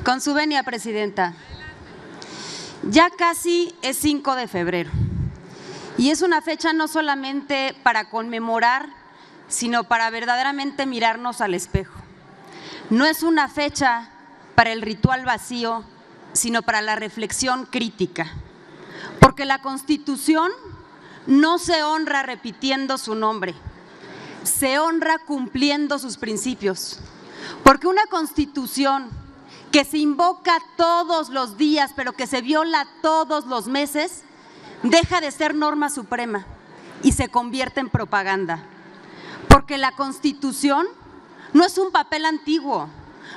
Con su venia, presidenta. Ya casi es 5 de febrero y es una fecha no solamente para conmemorar, sino para verdaderamente mirarnos al espejo. No es una fecha para el ritual vacío, sino para la reflexión crítica, porque la Constitución no se honra repitiendo su nombre, se honra cumpliendo sus principios, porque una Constitución que se invoca todos los días, pero que se viola todos los meses, deja de ser norma suprema y se convierte en propaganda. Porque la Constitución no es un papel antiguo,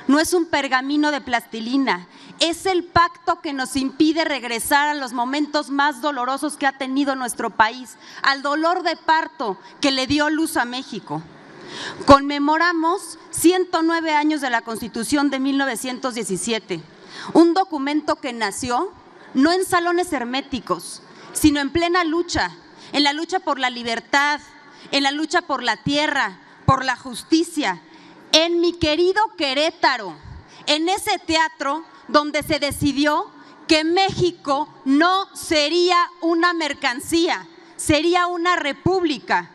no es un pergamino de plastilina, es el pacto que nos impide regresar a los momentos más dolorosos que ha tenido nuestro país, al dolor de parto que le dio luz a México. Conmemoramos 109 años de la Constitución de 1917, un documento que nació no en salones herméticos, sino en plena lucha, en la lucha por la libertad, en la lucha por la tierra, por la justicia, en mi querido Querétaro, en ese teatro donde se decidió que México no sería una mercancía, sería una república.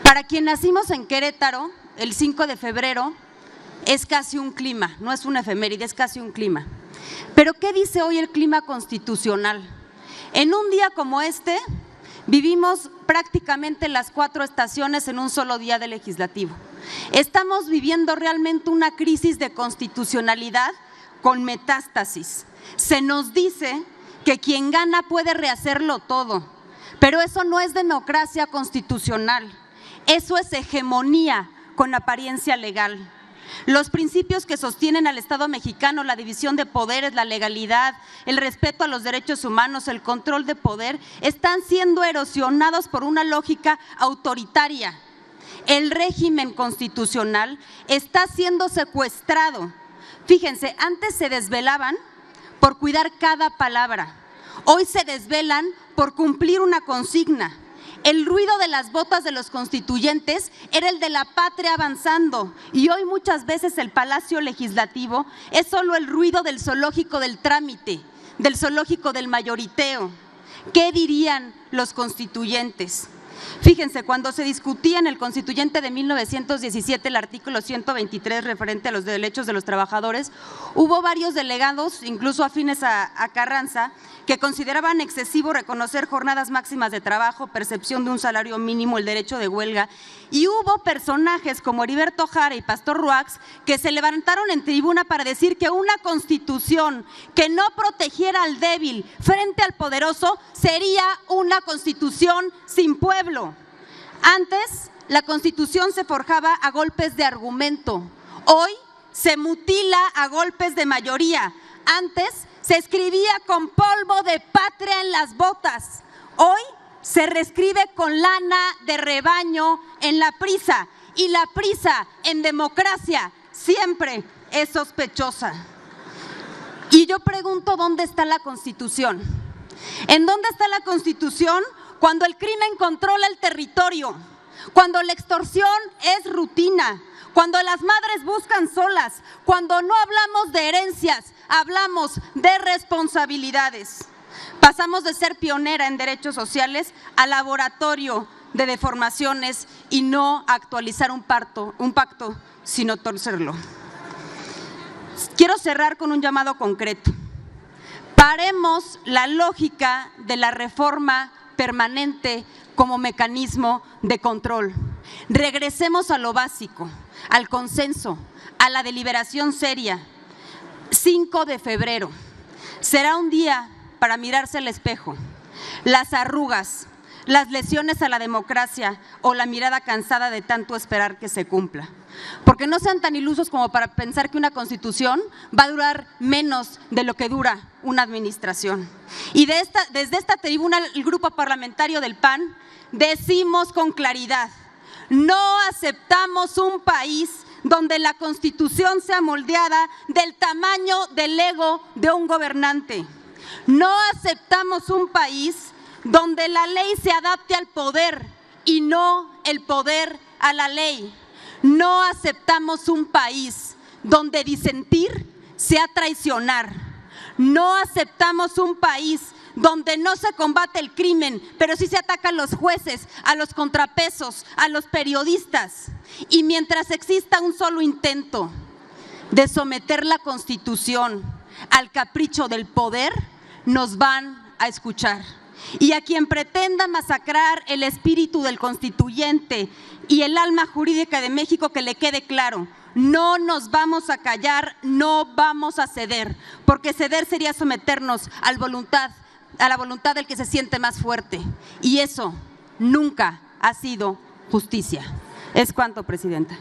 Para quien nacimos en Querétaro, el 5 de febrero es casi un clima, no es una efeméride, es casi un clima. Pero ¿qué dice hoy el clima constitucional? En un día como este, vivimos prácticamente las 4 estaciones en un solo día de legislativo. Estamos viviendo realmente una crisis de constitucionalidad con metástasis. Se nos dice que quien gana puede rehacerlo todo, pero eso no es democracia constitucional. Eso es hegemonía con apariencia legal. Los principios que sostienen al Estado mexicano, la división de poderes, la legalidad, el respeto a los derechos humanos, el control de poder, están siendo erosionados por una lógica autoritaria. El régimen constitucional está siendo secuestrado. Fíjense, antes se desvelaban por cuidar cada palabra. Hoy se desvelan por cumplir una consigna. El ruido de las botas de los constituyentes era el de la patria avanzando y hoy muchas veces el Palacio Legislativo es solo el ruido del zoológico del trámite, del zoológico del mayoriteo. ¿Qué dirían los constituyentes? Fíjense, cuando se discutía en el constituyente de 1917 el artículo 123 referente a los derechos de los trabajadores, hubo varios delegados, incluso afines a Carranza, que consideraban excesivo reconocer jornadas máximas de trabajo, percepción de un salario mínimo, el derecho de huelga, y hubo personajes como Heriberto Jara y Pastor Ruax que se levantaron en tribuna para decir que una constitución que no protegiera al débil frente al poderoso sería una constitución sin pueblo. Antes, la Constitución se forjaba a golpes de argumento. Hoy se mutila a golpes de mayoría. Antes se escribía con polvo de patria en las botas. Hoy se reescribe con lana de rebaño en la prisa. Y la prisa en democracia siempre es sospechosa. Y yo pregunto, ¿dónde está la Constitución? ¿En dónde está la Constitución cuando el crimen controla el territorio? Cuando la extorsión es rutina, cuando las madres buscan solas, cuando no hablamos de herencias, hablamos de responsabilidades. Pasamos de ser pionera en derechos sociales a laboratorio de deformaciones y no actualizar un pacto, sino torcerlo. Quiero cerrar con un llamado concreto. Paremos la lógica de la reforma permanente como mecanismo de control. Regresemos a lo básico, al consenso, a la deliberación seria. 5 de febrero será un día para mirarse al espejo. Las arrugas, las lesiones a la democracia o la mirada cansada de tanto esperar que se cumpla. Porque no sean tan ilusos como para pensar que una constitución va a durar menos de lo que dura una administración. Y desde esta tribuna, el grupo parlamentario del PAN, decimos con claridad: no aceptamos un país donde la Constitución sea moldeada del tamaño del ego de un gobernante. No aceptamos un país donde la ley se adapte al poder y no el poder a la ley. No aceptamos un país donde disentir sea traicionar. No aceptamos un país donde no se combate el crimen, pero sí se atacan a los jueces, a los contrapesos, a los periodistas. Y mientras exista un solo intento de someter la Constitución al capricho del poder, nos van a escuchar. Y a quien pretenda masacrar el espíritu del constituyente y el alma jurídica de México, que le quede claro: no nos vamos a callar, no vamos a ceder, porque ceder sería someternos a la voluntad del que se siente más fuerte, y eso nunca ha sido justicia. Es cuanto, Presidenta.